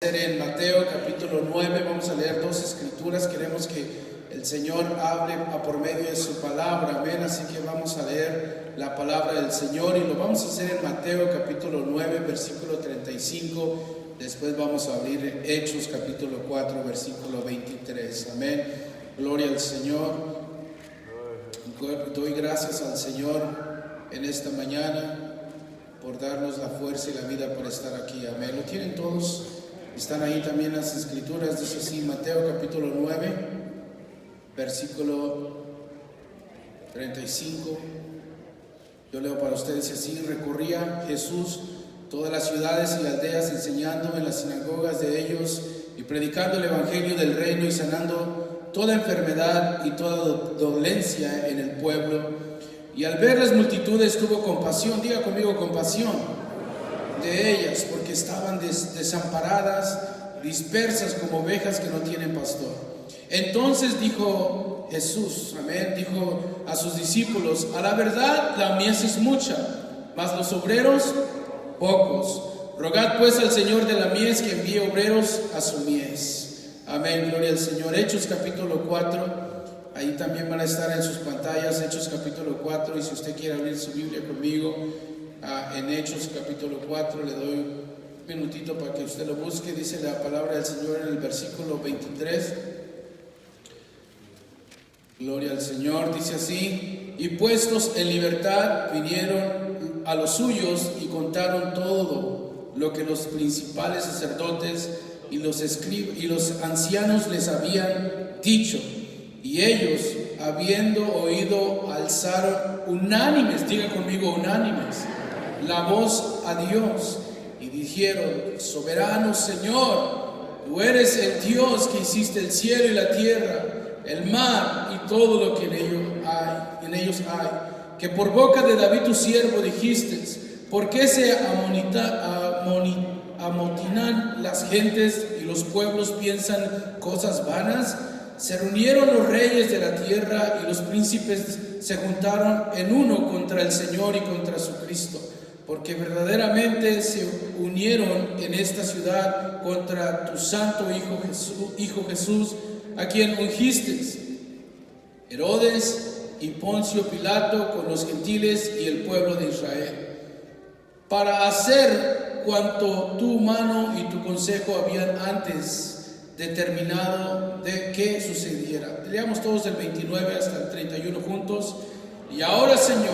En Mateo capítulo 9 vamos a leer dos escrituras. Queremos que el Señor hable por medio de su palabra, amén. Así que vamos a leer la palabra del Señor y lo vamos a hacer en Mateo capítulo 9 versículo 35. Después vamos a abrir Hechos capítulo 4 versículo 23, amén. Gloria al Señor. Doy gracias al Señor en esta mañana por darnos la fuerza y la vida por estar aquí, amén. ¿Lo tienen todos? Están ahí también las escrituras. Dice así, Mateo capítulo 9 versículo 35. Yo leo para ustedes así: recorría Jesús todas las ciudades y aldeas, enseñando en las sinagogas de ellos y predicando el evangelio del reino y sanando toda enfermedad y toda dolencia en el pueblo. Y al ver las multitudes tuvo compasión, diga conmigo, compasión de ellas, porque estaban desamparadas, dispersas como ovejas que no tienen pastor. Entonces dijo Jesús, amén, dijo a sus discípulos: a la verdad la mies es mucha, mas los obreros pocos. Rogad pues al Señor de la mies que envíe obreros a su mies. Amén, gloria al Señor. Hechos capítulo 4, ahí también van a estar en sus pantallas, Hechos capítulo 4, y si usted quiere abrir su Biblia conmigo, en Hechos capítulo 4, le doy un minutito para que usted lo busque. Dice la palabra del Señor en el versículo 23. Gloria al Señor. Dice así: y puestos en libertad vinieron a los suyos y contaron todo lo que los principales sacerdotes y los escribas y los ancianos les habían dicho. Y ellos, habiendo oído, alzaron unánimes, diga conmigo, unánimes, la voz a Dios y dijeron: soberano Señor, tú eres el Dios que hiciste el cielo y la tierra, el mar y todo lo que en ellos hay, que por boca de David tu siervo dijiste: ¿por qué se amotinan las gentes y los pueblos piensan cosas vanas? Se reunieron los reyes de la tierra y los príncipes se juntaron en uno contra el Señor y contra su Cristo, porque verdaderamente se unieron en esta ciudad contra tu santo Hijo Jesús, a quien ungiste. Herodes y Poncio Pilato con los gentiles y el pueblo de Israel, para hacer cuanto tu mano y tu consejo habían antes determinado de que sucediera. Leamos todos del 29 hasta el 31 juntos. Y ahora, Señor,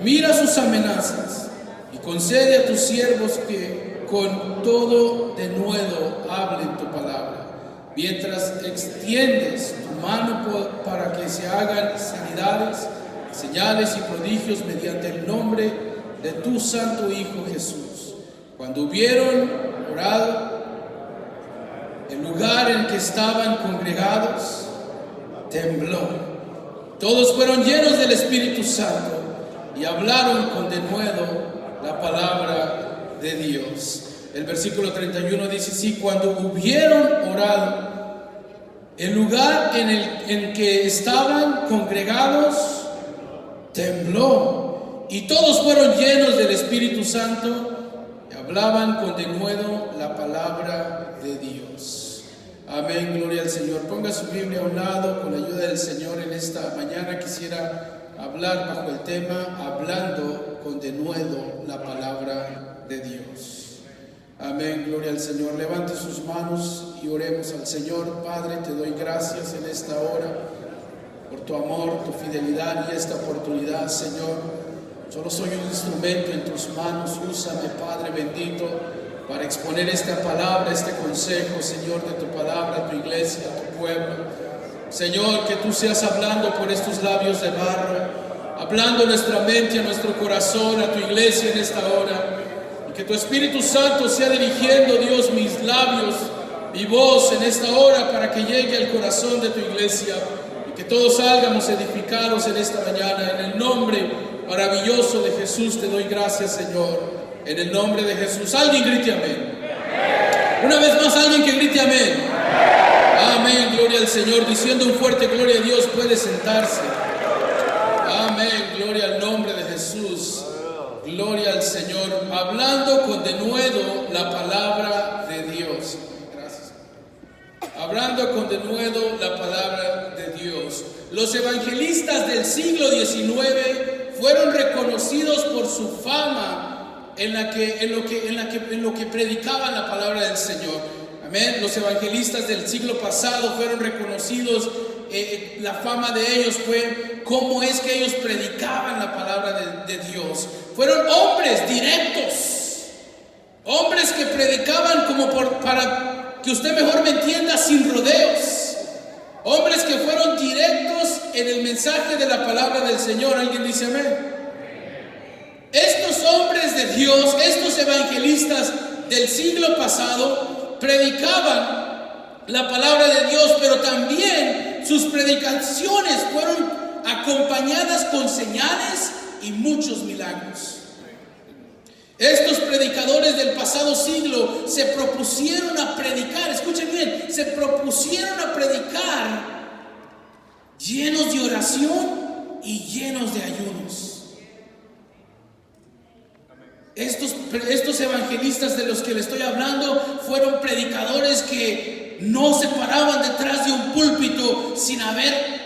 mira sus amenazas y concede a tus siervos que con todo denuedo hablen tu palabra, mientras extiendes tu mano para que se hagan sanidades, señales y prodigios mediante el nombre de tu santo Hijo Jesús. Cuando hubieron orado, el lugar en que estaban congregados tembló. Todos fueron llenos del Espíritu Santo y hablaron con denuedo la palabra de Dios. El versículo 31 dice así: cuando hubieron orado, el lugar en que estaban congregados tembló, y todos fueron llenos del Espíritu Santo y hablaban con denuedo la palabra de Dios. Amén, gloria al Señor. Ponga su Biblia a un lado. Con la ayuda del Señor en esta mañana quisiera hablar bajo el tema hablando con denuedo la palabra de Dios. Amén, gloria al Señor. Levante sus manos y oremos al Señor. Padre, te doy gracias en esta hora por tu amor, tu fidelidad y esta oportunidad, Señor. Solo soy un instrumento en tus manos. Úsame, Padre bendito, para exponer esta palabra, este consejo, Señor, de tu palabra a tu iglesia, a tu pueblo. Señor, que tú seas hablando por estos labios de barro, hablando a nuestra mente, a nuestro corazón, a tu iglesia en esta hora. Y que tu Espíritu Santo sea dirigiendo, Dios, mis labios, mi voz en esta hora, para que llegue al corazón de tu iglesia. Y que todos salgamos edificados en esta mañana. En el nombre maravilloso de Jesús te doy gracias, Señor. En el nombre de Jesús. Alguien grite amén. Una vez más, alguien que grite amén. Amén, gloria al Señor. Diciendo un fuerte gloria a Dios, puede sentarse. Amén, gloria al nombre de Jesús. Gloria al Señor, hablando con denuedo la palabra de Dios. Gracias. Hablando con denuedo la palabra de Dios. Los evangelistas del siglo XIX fueron reconocidos por su fama en lo que predicaban la palabra del Señor. Amén. Los evangelistas del siglo pasado fueron reconocidos. La fama de ellos fue cómo es que ellos predicaban la palabra de Dios. Fueron hombres directos, hombres que predicaban para que usted mejor me entienda, sin rodeos. Hombres que fueron directos en el mensaje de la palabra del Señor. ¿Alguien dice amén? Estos hombres de Dios, estos evangelistas del siglo pasado, predicaban la palabra de Dios, pero también sus predicaciones fueron acompañadas con señales y muchos milagros. Estos predicadores del pasado siglo se propusieron a predicar, escuchen bien, se propusieron a predicar llenos de oración y llenos de ayunos. Estos evangelistas de los que le estoy hablando fueron predicadores que no se paraban detrás de un púlpito sin haber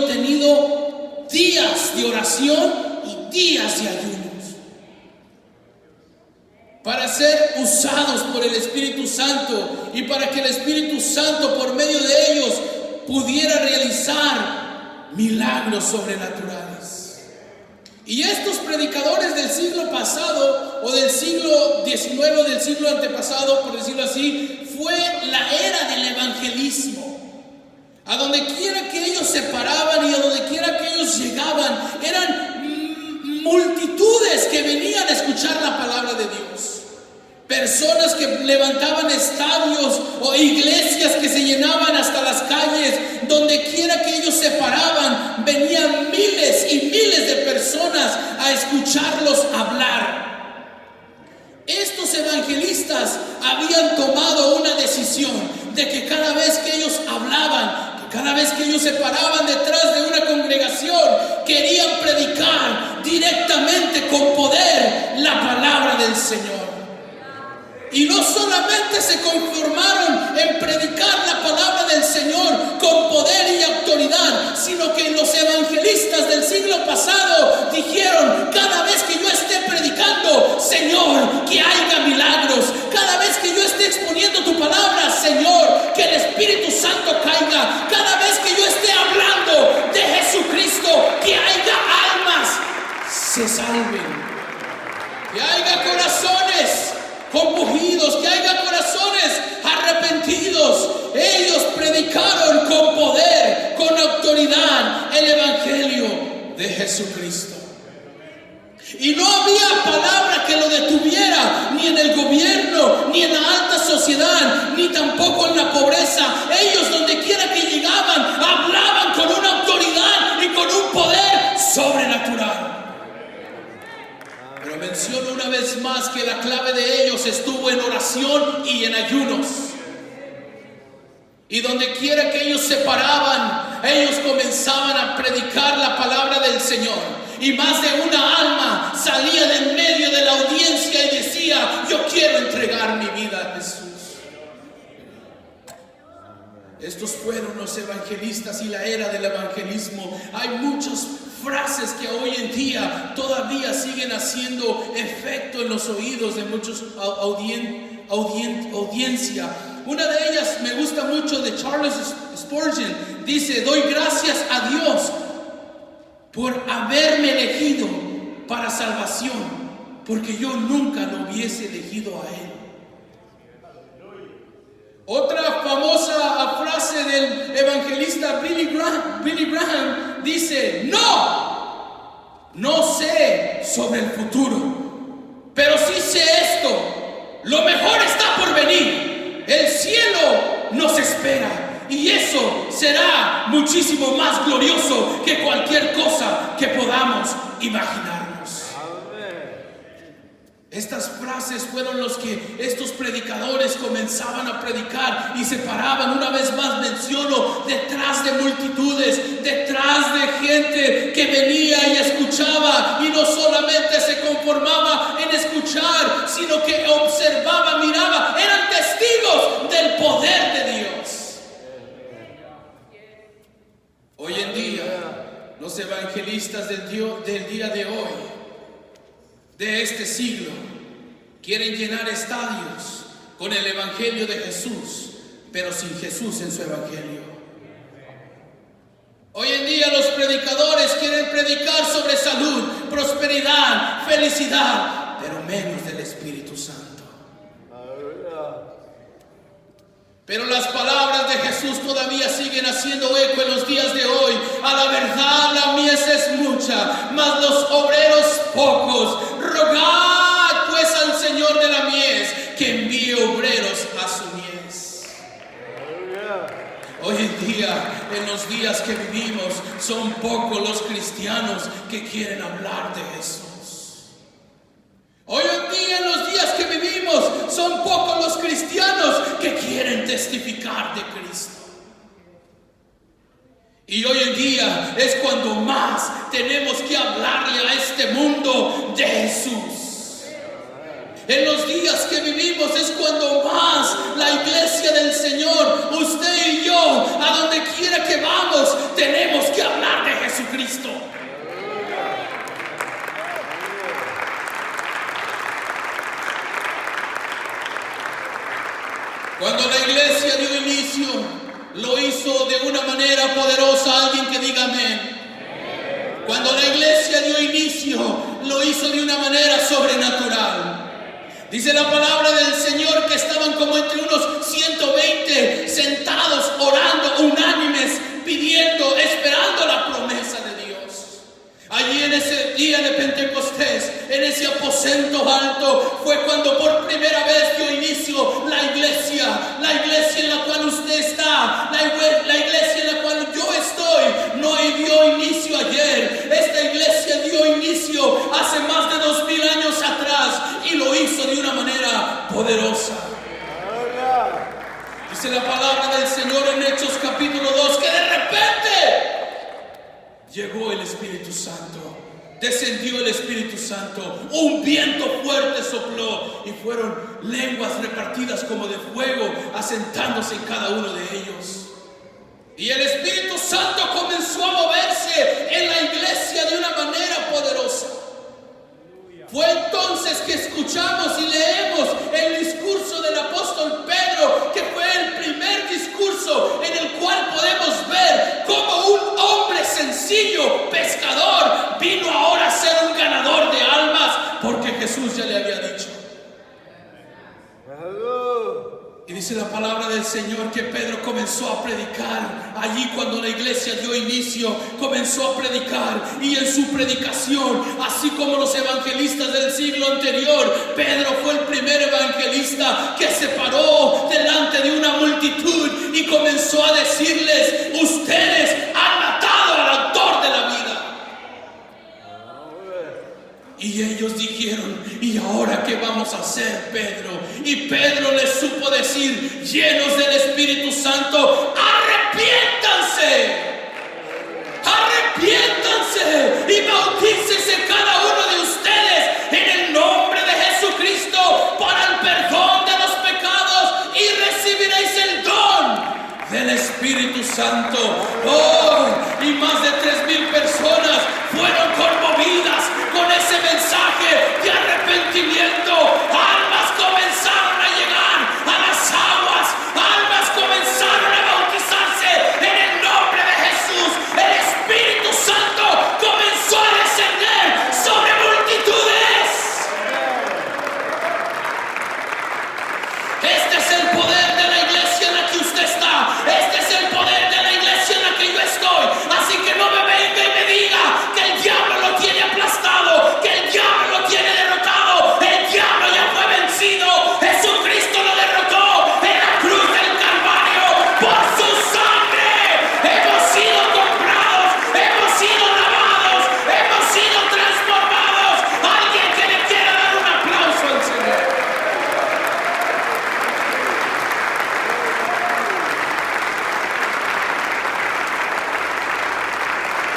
tenido días de oración y días de ayunos, para ser usados por el Espíritu Santo y para que el Espíritu Santo por medio de ellos pudiera realizar milagros sobrenaturales. Y estos predicadores del siglo pasado o del siglo XIX o del siglo antepasado, por decirlo así, fue la era del evangelismo. A donde quiera que ellos se paraban y a donde quiera que ellos llegaban, eran multitudes que venían a escuchar la palabra de Dios. Personas que levantaban estadios o iglesias que se llenaban hasta las calles. Donde quiera que ellos se paraban, venían miles y miles de personas a escucharlos hablar. Estos evangelistas habían tomado una decisión de que cada vez que ellos hablaban, cada vez que ellos se paraban detrás de una congregación, querían predicar directamente con poder la palabra del Señor. Y no solamente se conformaron en predicar la palabra del Señor con poder y autoridad, sino que los evangelistas del siglo pasado dijeron: cada vez que yo esté predicando, Señor, que haya milagros. Cada vez que yo esté exponiendo tu palabra, Señor, que el Espíritu Santo caiga. Cada vez que yo esté hablando de Jesucristo, que haya almas se salven, que haya corazones compungidos, que haya corazones arrepentidos. Ellos predicaron con poder, con autoridad, el evangelio de Jesucristo. Y no había palabra que lo detuviera, ni en el gobierno, ni en la alta sociedad, ni tampoco en la pobreza. Ellos, donde quiera que llegaban, hablaban con una autoridad y con un poder sobrenatural. Pero menciono una vez más que la clave de ellos estuvo en oración y en ayunos. Y donde quiera que ellos se paraban, ellos comenzaban a predicar la palabra del Señor. Y más de una alma salía de en medio de la audiencia y decía: yo quiero entregar mi vida a Jesús. Estos fueron los evangelistas y la era del evangelismo. Hay muchas frases que hoy en día todavía siguen haciendo efecto en los oídos de muchos audiencia. Una de ellas me gusta mucho, de Charles Spurgeon. Dice: doy gracias a Dios por haberme elegido para salvación, porque yo nunca lo hubiese elegido a Él. Otra famosa frase del evangelista Billy Graham dice: no sé sobre el futuro, pero sí sé esto: lo mejor está por venir. El cielo nos espera, y eso será muchísimo más glorioso que cualquier cosa que podamos imaginarnos. Estas frases fueron los que estos predicadores comenzaban a predicar y se paraban. Una vez más menciono, detrás de multitudes, detrás de gente que venía y escuchaba, y no solamente se conformaba en escuchar, sino que observaba, miraba, eran testigos del poder de Dios. Hoy en día, los evangelistas del día de hoy, de este siglo, quieren llenar estadios con el evangelio de Jesús, pero sin Jesús en su evangelio. Hoy en día los predicadores quieren predicar sobre salud, prosperidad, felicidad, pero menos del Espíritu Santo. Pero las palabras de Jesús todavía siguen haciendo eco en los días de hoy. A la verdad la mies es mucha, mas los obreros pocos. Rogad pues al Señor de la mies que envíe obreros a su mies. Hoy en día, en los días que vivimos, son pocos los cristianos que quieren hablar de Jesús. Hoy en día, en los días que vivimos, son pocos los cristianos que quieren testificar de Cristo. Y hoy en día es cuando más tenemos que hablarle a este mundo de Jesús. En los días que vivimos es cuando más la iglesia del Señor, usted y yo, a donde quiera que vamos, tenemos que hablar de Jesucristo. Cuando la iglesia dio inicio, lo hizo de una manera poderosa. Alguien que diga amén. Cuando la iglesia dio inicio, lo hizo de una manera sobrenatural. Dice la palabra del Señor que estaban como entre unos 120 sentados, orando, unánimes, pidiendo, esperando la promesa de Dios. Allí en ese día de Pentecostés, en ese aposento alto, fue cuando por primera vez dio inicio la iglesia en la cual usted está, la iglesia en la cual yo estoy. No dio inicio ayer, esta iglesia dio inicio hace más de 2000 años atrás y lo hizo de una manera poderosa. Dice la palabra del Señor en Hechos capítulo 2 que de repente llegó el Espíritu Santo, descendió el Espíritu Santo, un viento fuerte sopló y fueron lenguas repartidas como de fuego asentándose en cada uno de ellos. Y el Espíritu Santo comenzó a moverse en la iglesia de una manera poderosa. Fue entonces que escuchamos y leemos el discurso del apóstol Pedro, que fue el primer discurso en el cual podemos ver cómo un hombre sencillo, pescador, vino ahora a ser un ganador de almas, porque Jesús ya le había dicho. Y dice la palabra del Señor que Pedro comenzó a predicar. Allí cuando la iglesia dio inicio, comenzó a predicar. Y en su predicación, así como los evangelistas del siglo anterior, Pedro fue el primer evangelista que se paró delante de una multitud y comenzó a decirles: ustedes han matado al autor de la vida. Y ellos dijeron: ¿y ahora qué vamos a hacer, Pedro? Y Pedro les supo decir, llenos del Espíritu Santo: arrepiéntanse, arrepiéntanse y bautícense cada uno de ustedes en el nombre de Jesucristo para el perdón de los pecados y recibiréis el don del Espíritu Santo. Oh, y más de 3,000 personas fueron conmovidas con ese mensaje de arrepentimiento. Almas comenzaron a llegar a las aguas, almas comenzaron a bautizarse en el nombre de Jesús. El Espíritu Santo comenzó a descender sobre multitudes. Este es el poder de la iglesia en la que usted está. Este es el poder de la iglesia en la que yo estoy. Así que no me venga y me diga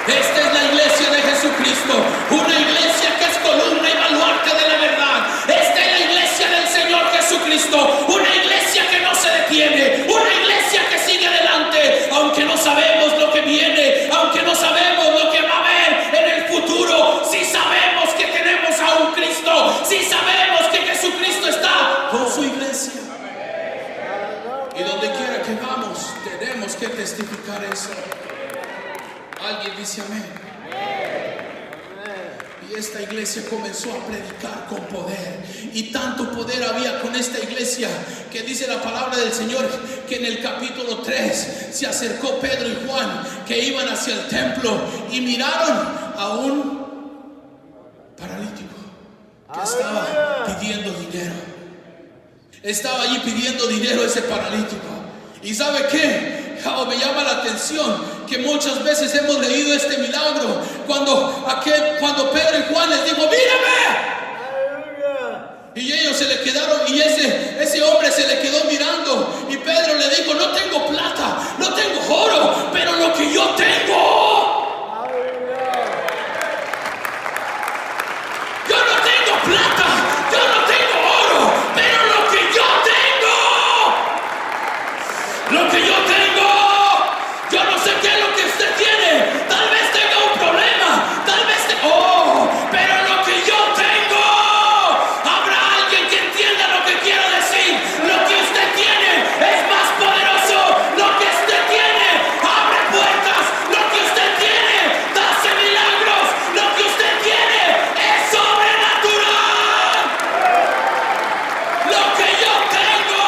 Esta es la iglesia de Jesucristo, una iglesia que es columna y baluarte de la verdad. Esta es la iglesia del Señor Jesucristo, una iglesia que no se detiene, una iglesia que sigue adelante, aunque no sabemos lo que viene, aunque no sabemos lo que va a haber en el futuro. Si sabemos que tenemos a un Cristo, si sabemos que Jesucristo está con su iglesia. Y donde quiera que vamos, tenemos que testificar eso. Alguien dice amén. Y esta iglesia comenzó a predicar con poder, y tanto poder había con esta iglesia que dice la palabra del Señor que en el capítulo 3 se acercó Pedro y Juan, que iban hacia el templo, y miraron a un paralítico que estaba pidiendo dinero. Estaba allí pidiendo dinero ese paralítico. ¿Y sabe qué? Me llama la atención que muchas veces hemos leído este milagro cuando Pedro y Juan les dijo: mírame. Y ellos se le quedaron, y ese hombre se le quedó mirando, y Pedro le dijo: no tengo plata, no tengo oro, pero lo que yo tengo, yo no tengo plata, yo no tengo oro, pero lo que yo tengo, yo no sé qué es lo que usted tiene. Tal vez tenga un problema, tal vez pero lo que yo tengo, habrá alguien que entienda lo que quiero decir. Lo que usted tiene es más poderoso. Lo que usted tiene abre puertas. Lo que usted tiene hace milagros. Lo que usted tiene es sobrenatural. Lo que yo tengo,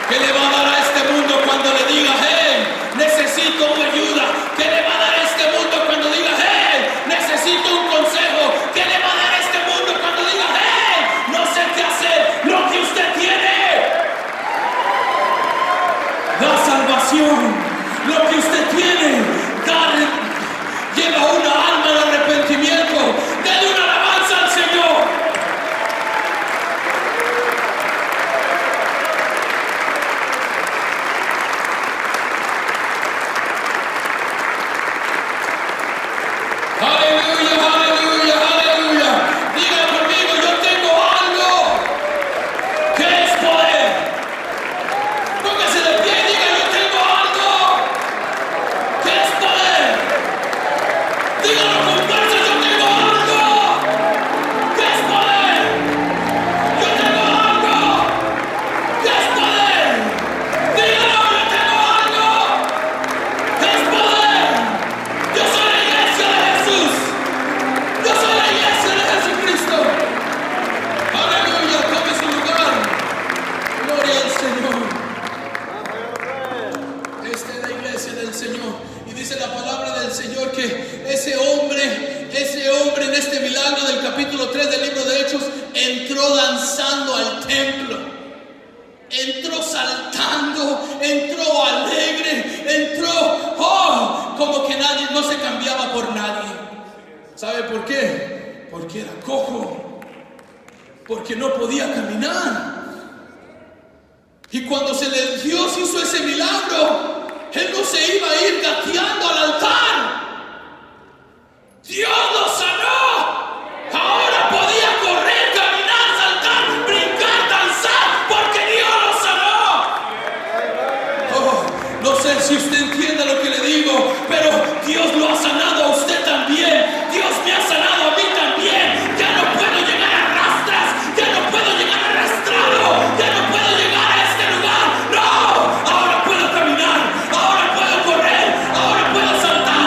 ¿qué le va a dar a este mundo cuando le diga: hey, necesito una ayuda? ¿Qué le va a dar a este mundo cuando diga: hey, necesito un consejo? ¿Qué le va a dar a este mundo cuando diga: hey, no sé qué hacer? Lo que usted tiene, la salvación. Lo que usted tiene lleva una alma al arrepentimiento. Dele una alabanza al Señor. Aleluya, aleluya, aleluya. Diga conmigo: yo tengo algo que es poder. Póngase de pie y diga: yo tengo algo que es poder. Dígalo con fuerza: yo tengo algo que es poder. Yo tengo algo que es poder. Dígalo: yo tengo algo que es poder. Yo soy la iglesia de Jesús. Yo soy la iglesia de Jesucristo. Aleluya, tome su lugar. Gloria al Señor. Esta es la iglesia del Señor. Y dice la palabra del Señor que ese hombre en este milagro del capítulo 3 del libro de Hechos entró danzando al templo. Entró saltando, entró alegre, entró como que nadie, no se cambiaba por nadie. ¿Sabe por qué? Porque era cojo, porque no podía caminar. Y cuando Dios hizo ese milagro, él no se iba a ir gateando al altar. Dios lo sanó. Ahora podía correr, caminar, saltar, brincar, danzar, porque Dios lo sanó. No sé si usted entiende lo que le digo, pero Dios lo ha sanado a usted también. Dios me ha sanado a mí también. Ya no puedo llegar a rastras, ya no puedo llegar arrastrado, ya no puedo llegar a este lugar. No, ahora puedo caminar, ahora puedo correr, ahora puedo saltar.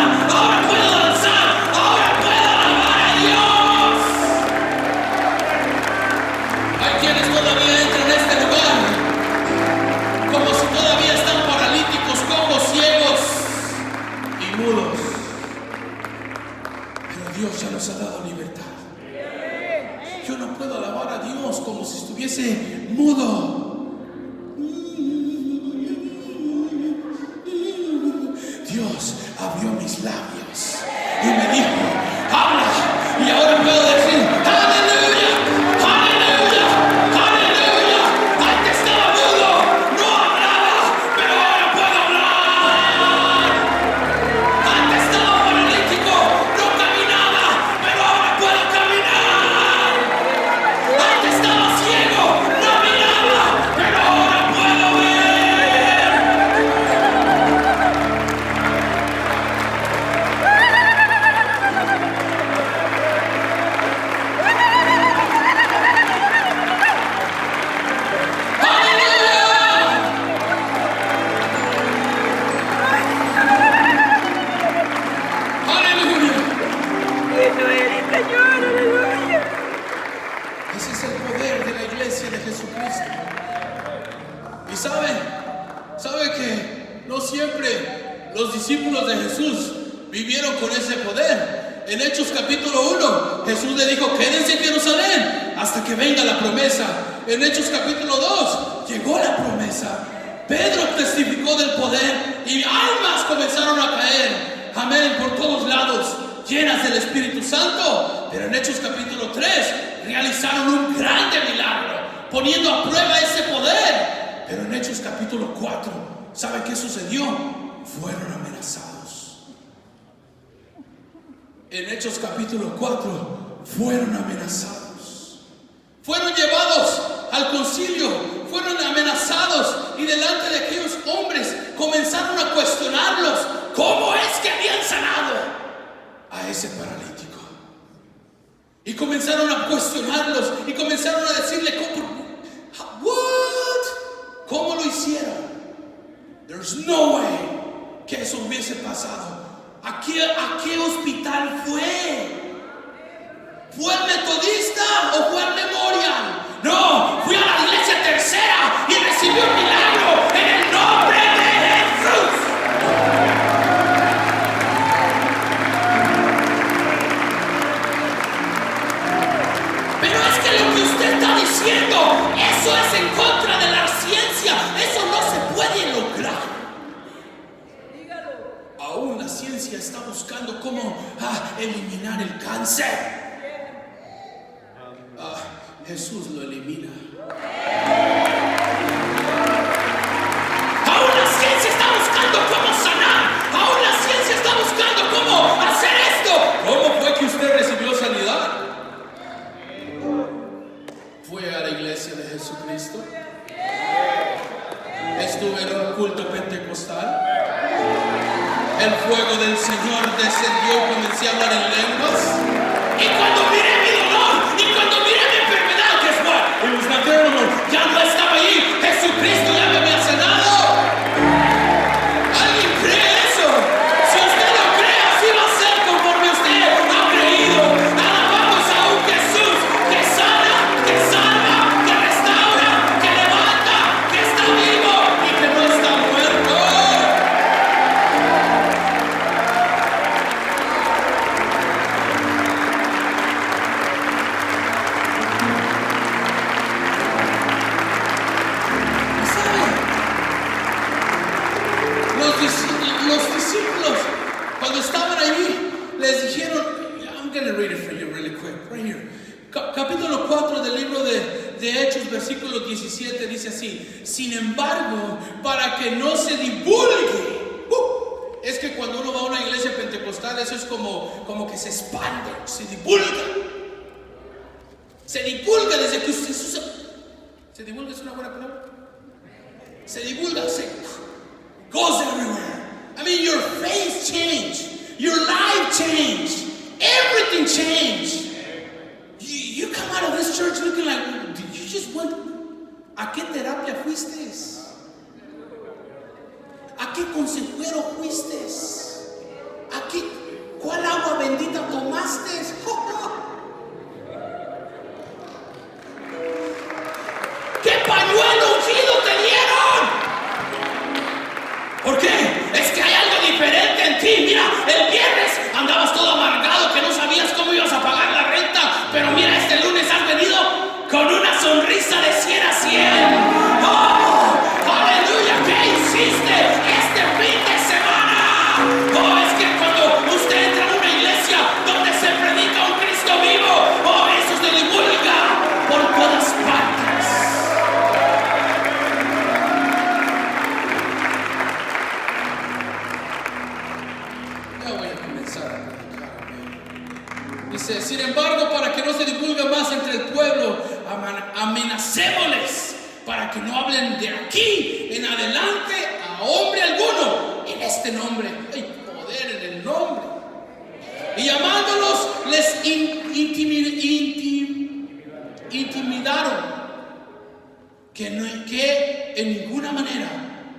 Y sabe que no siempre los discípulos de Jesús vivieron con ese poder. En Hechos capítulo 1, Jesús le dijo: quédense en Jerusalén hasta que venga la promesa. En Hechos capítulo 2, llegó la promesa. Pedro testificó del poder y almas comenzaron a caer, amén, por todos lados, llenas del Espíritu Santo. Pero en Hechos capítulo 3 realizaron un grande milagro, poniendo a prueba ese poder. Pero en Hechos capítulo 4, ¿sabe qué sucedió? Fueron amenazados. En Hechos capítulo 4 fueron amenazados. Fueron llevados al concilio, fueron amenazados, y delante de aquellos hombres comenzaron a cuestionarlos. ¿Cómo es que habían sanado a ese paralítico? Y comenzaron a cuestionarlos y comenzaron a decirle: ¿cómo lo hicieron? There's no way que eso hubiese pasado. ¿A qué hospital fue? ¿Fue el Metodista o fue el Memorial? No, fui a la iglesia Tercera y recibí un milagro en el nombre de Jesús. Pero es que lo que usted está diciendo, eso es en contra de la ciencia. Eso no se puede lograr. Aún la ciencia está buscando cómo eliminar el cáncer. Jesús lo elimina. Aún la ciencia está buscando cómo sanar. Aún la ciencia está buscando cómo hacer esto. ¿Cómo fue que usted recibió sanidad? ¿Fue a la iglesia de Jesucristo? ¿Estuvo en un culto pentecostal? El fuego del Señor descendió, comencé a hablar en lenguas. Y cuando miré mi dolor, y cuando miré mi enfermedad, guess what? It was not there anymore. Ya no estaba allí. Jesucristo ya me había sanado. ¿Alguien cree eso? Si usted lo cree, así va a ser conforme usted ha creído. Alabamos a un Jesús que sana, que salva, que restaura, que levanta, que está vivo y que no está muerto. Los discípulos, cuando estaban allí, les dijeron, I'm going to read it for you really quick, right here. Capítulo 4 del libro de Hechos, versículo 17, dice así: sin embargo, para que no se divulgue. Es que cuando uno va a una iglesia pentecostal, eso es como que se expande, se divulga. Se divulga desde que usted usa. ¿Se divulga es una buena palabra? Se divulga, goes everywhere. I mean, your face changed, your life changed, everything changed. You come out of this church looking like, you just went. ¿A qué terapia fuiste? ¿A qué consejero fuiste? ¿Cuál agua bendita tomaste? ¿Qué pañuelo ungido te dieron? ¿Por qué? Es que hay algo diferente en ti. Mira, el viernes andabas todo amargado, que no sabías cómo ibas a pagar la renta. Pero mira, este lunes has venido con una sonrisa de 100 a 100. ¡Oh! ¡Aleluya! ¿Qué hiciste este fin de semana? ¡Oh! Es que cuando usted entra a una iglesia donde se predica un Cristo vivo, ¡oh! Eso se divulga por todas partes. Dice: sin embargo, para que no se divulgue más entre el pueblo, amenacémosles para que no hablen de aquí en adelante a hombre alguno en este nombre. Hay poder en el nombre. Y llamándolos, les intimidaron que en ninguna manera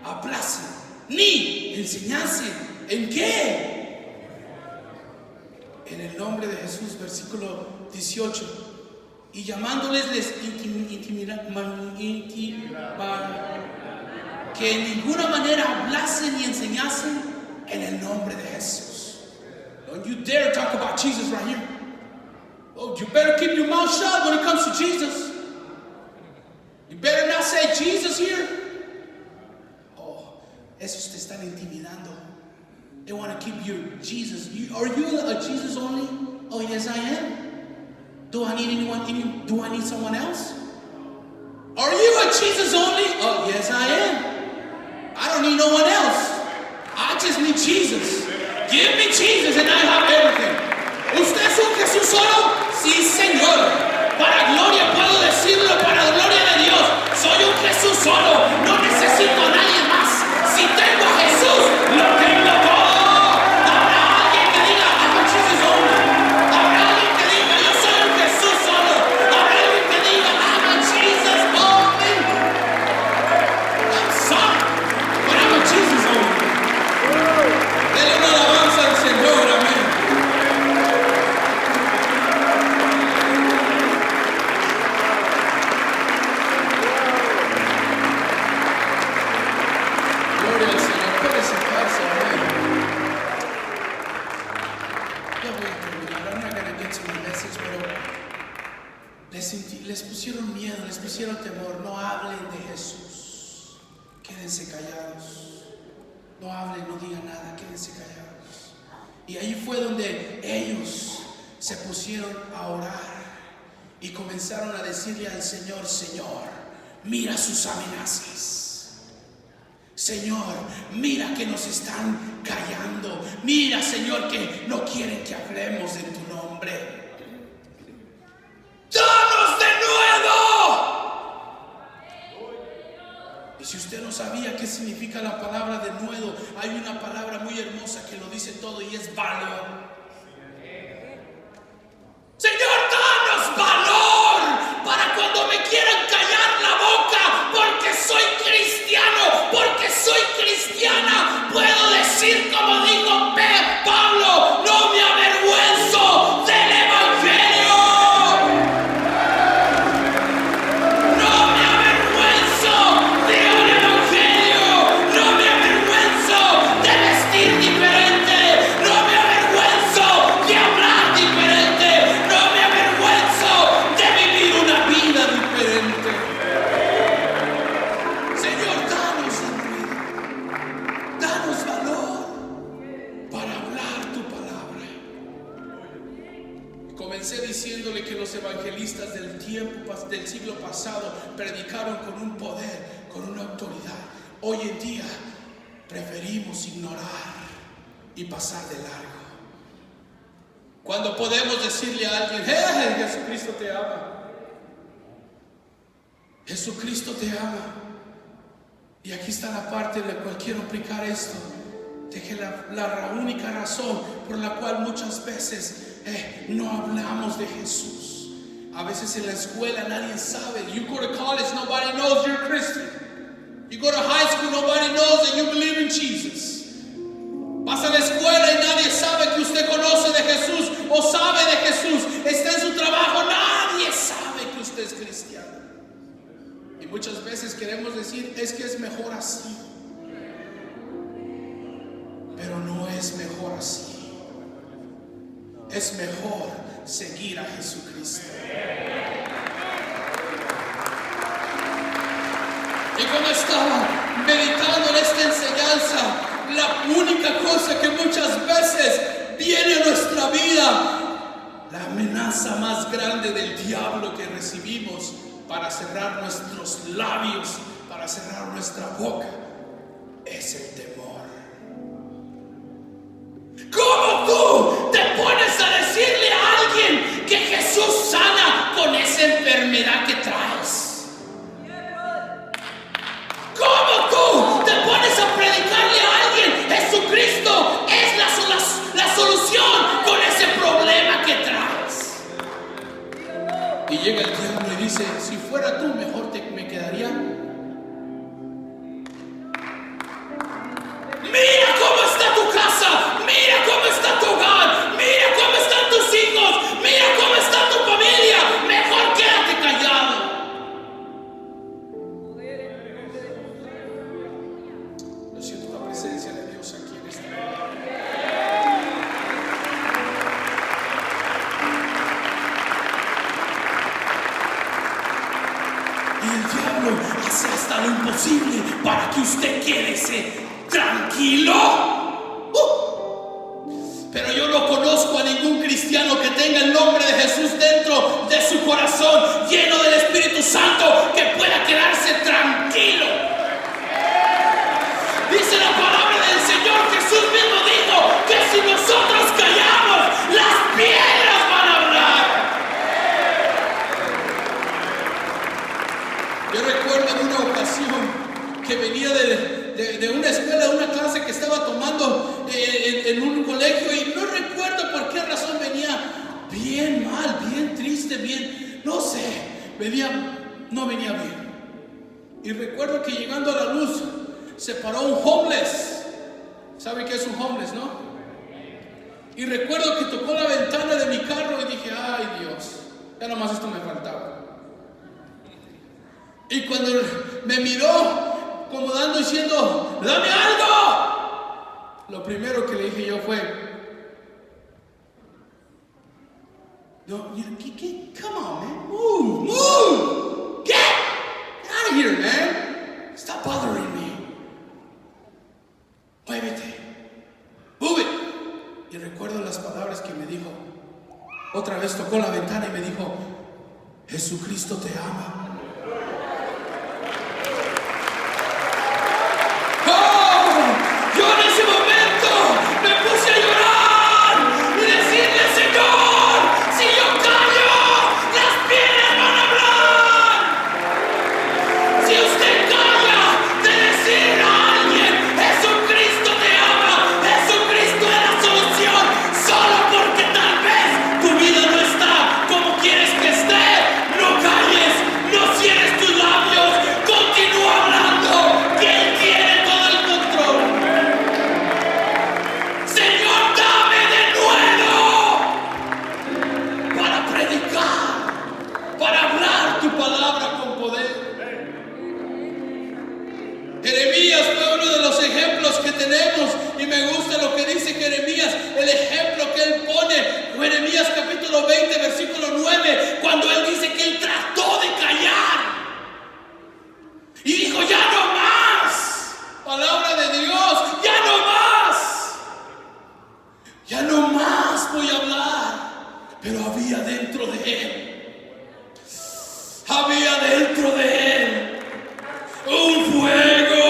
hablasen ni enseñasen. ¿En qué? En el nombre de Jesús, versículo 18. Y llamándoles les que en ninguna manera hablasen y enseñasen en el nombre de Jesús. Don't you dare talk about Jesus right here. Oh, you better keep your mouth shut when it comes to Jesus. You better not say Jesus here. Oh, esos te están intimidando. They want to keep you Jesus. Are you a Jesus only? Oh, yes, I am. Do I need anyone? Do I need someone else? Are you a Jesus only? Oh, yes, I am. I don't need no one else. I just need Jesus. Give me Jesus and I have everything. ¿Usted es un Jesús solo? Sí, Señor. Para gloria puedo decirlo, para gloria de Dios. Soy un Jesús solo. No necesito a nadie más. Si tengo a Jesús, lo tengo todo. Habrá alguien que diga, I'm a Jesus only. Habrá alguien que diga, yo soy un Jesús solo. Habrá alguien que diga, I'm a Jesus only. I'm sorry, but I'm a Jesus only. Dele una alabanza al Señor, amén. Gloria al Señor. Puede sentarse, amén. Ya voy a terminar. I'm not going to get to my message, pero les pusieron miedo, les pusieron temor. No hablen de Jesús. Quédense callados. No hablen, no digan nada, quédense callados. Y ahí fue donde ellos se pusieron a orar y comenzaron a decirle al Señor, Señor, mira sus amenazas. Señor, mira que nos están callando. Mira, Señor, que no quieren que hablemos en tu nombre. ¡Danos de nuevo! Y si usted no sabía qué significa la palabra de nuevo, hay una palabra muy hermosa que lo dice todo y es valor. Señor, danos valor para cuando me quieran callar la boca, porque soy cristiano, porque soy cristiana, puedo decir como dijo Pablo, no me avergüenzo del evangelio. Diciéndole que los evangelistas del siglo pasado predicaron con un poder, con una autoridad. Hoy en día preferimos ignorar y pasar de largo. Cuando podemos decirle a alguien, hey, Jesucristo te ama. Jesucristo te ama. Y aquí está la parte en la cual quiero aplicar esto. De que la única razón por la cual muchas veces no hablamos de Jesús. A veces en la escuela nadie sabe. You go to college, nobody knows you're a Christian. You go to high school, nobody knows that you believe in Jesus. Vas a la escuela y nadie sabe que usted conoce de Jesús o sabe de Jesús. Está en su trabajo, nadie sabe que usted es cristiano. Y muchas veces queremos decir, es que es mejor así. Pero no es mejor así. Es mejor seguir a Jesucristo. Y cuando estaba meditando en esta enseñanza, la única cosa que muchas veces viene a nuestra vida, la amenaza más grande del diablo que recibimos para cerrar nuestros labios, para cerrar nuestra boca, es el temor. ¿Cómo tú te pones a decirle a alguien que Jesús sana con esa enfermedad que traes? ¿Cómo tú te pones a predicarle a alguien Jesucristo es la solución con ese problema que traes? Y llega el diablo y dice, si fuera tú mejor me quedaría para que usted quédese tranquilo. Pero yo no conozco a ningún cristiano que tenga el nombre de Jesús dentro de su corazón, lleno del Espíritu Santo, que pueda quedarse tranquilo. Dice la palabra del Señor, Jesús mismo dijo que si nosotros callamos, las piedras van a hablar. Yo recuerdo en una ocasión que venía de una escuela, de una clase que estaba tomando en un colegio, y no recuerdo por qué razón venía bien mal, bien triste, bien, no sé, no venía bien. Y recuerdo que llegando a la luz se paró un homeless. ¿Sabe qué es un homeless, no? Y recuerdo que tocó la ventana de mi carro y dije, ay Dios, ya nomás esto me faltaba. Y cuando me miró como diciendo, dame algo, lo primero que le dije yo fue, no, come on man, move, get out of here man, stop bothering me, muévete, move it. Y recuerdo las palabras que me dijo. Otra vez tocó la ventana y me dijo, Jesucristo te ama. Yo en ese momento me puse a llorar y decirle, Señor, si yo callo, las piedras van a hablar. Si usted calla de decir a alguien, Jesucristo te ama, Jesucristo es la solución, solo porque tal vez tu vida no está como quieres que esté, no calles, no cierres tus labios, continúa hablando, que Él tiene todo el control. Señor, dame de nuevo para predicar, para hablar tu palabra con poder. Jeremías fue uno de los ejemplos que tenemos, y me gusta lo que dice Jeremías, el ejemplo que él pone. Jeremías capítulo 20 versículo 9, cuando él dice que él trató de callar y dijo, ya no más, palabra de Dios, ya no más voy a hablar. Pero había dentro de él un fuego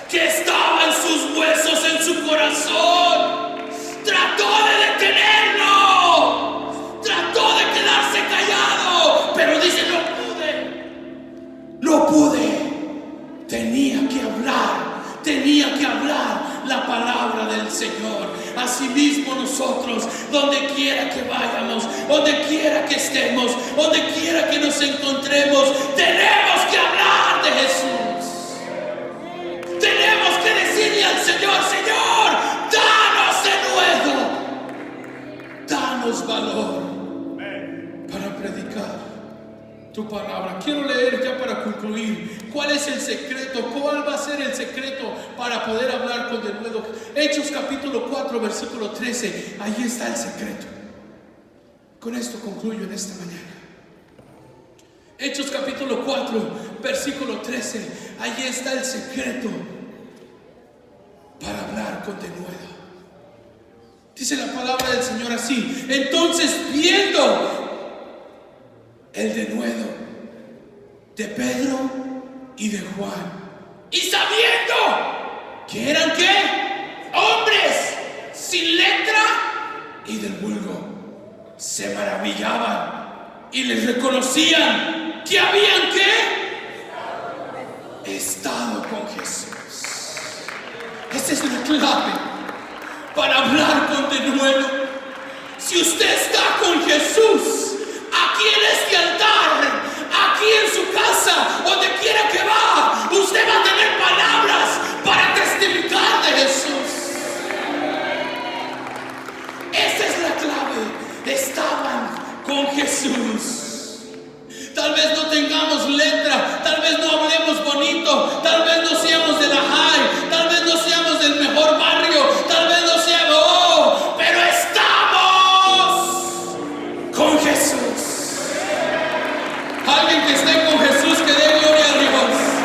que estaba en sus huesos, en su corazón. Trató de detenerlo, trató de quedarse callado, pero dice, no pude. Tenía que hablar la palabra del Señor. Asimismo nosotros, donde quiera que vayamos, donde quiera que estemos, donde quiera que nos encontremos, tenemos que hablar de Jesús. Tenemos que decirle al Señor, Señor, danos de nuevo, danos valor para predicar tu palabra. Quiero leer ya para concluir. ¿Cuál es el secreto? ¿Cuál va a ser el secreto para poder hablar con denuedo? Hechos capítulo 4 versículo 13. Ahí está el secreto. Con esto concluyo en esta mañana. Hechos capítulo 4 versículo 13. Ahí está el secreto para hablar con denuedo. Dice la palabra del Señor así: entonces, viendo el denuedo de Pedro y de Juan, y sabiendo que eran ¿qué? Hombres sin letra y del vulgo, se maravillaban y les reconocían que habían ¿qué? Estado con Jesús. Esa es la clave para hablar con denuedo. Si usted está con Jesús, aquí en este altar, aquí en su casa, donde quiera que va, usted va a tener palabras para testificar de Jesús. Esa es la clave. Estaban con Jesús. Tal vez no tengamos letra, tal vez no hablemos bonito, tal vez no seamos de la high, tal vez no seamos del mejor barrio, tal vez no seamos, pero estamos con Jesús. Alguien que esté con Jesús, que dé gloria a Dios.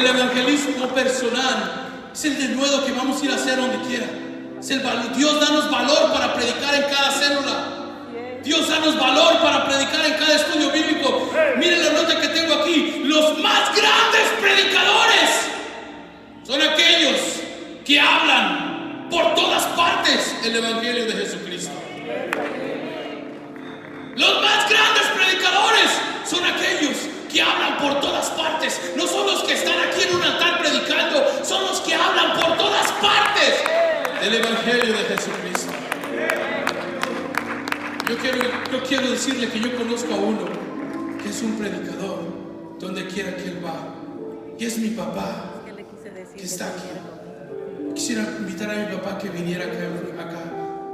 El evangelismo personal es el denuedo que vamos a ir a hacer donde quiera. Dios, danos valor para predicar en cada célula. Dios, danos valor para predicar en cada estudio bíblico. Miren la nota que tengo aquí. Los más grandes predicadores son aquellos que hablan por todas partes el evangelio de Jesucristo. Los más grandes predicadores son aquellos que hablan por todas partes. No son los que están aquí en un altar predicando, son los que hablan por todas partes el evangelio de Jesucristo. Yo quiero decirle que yo conozco a uno que es un predicador donde quiera que él va, y es mi papá que está aquí. Quisiera invitar a mi papá que viniera acá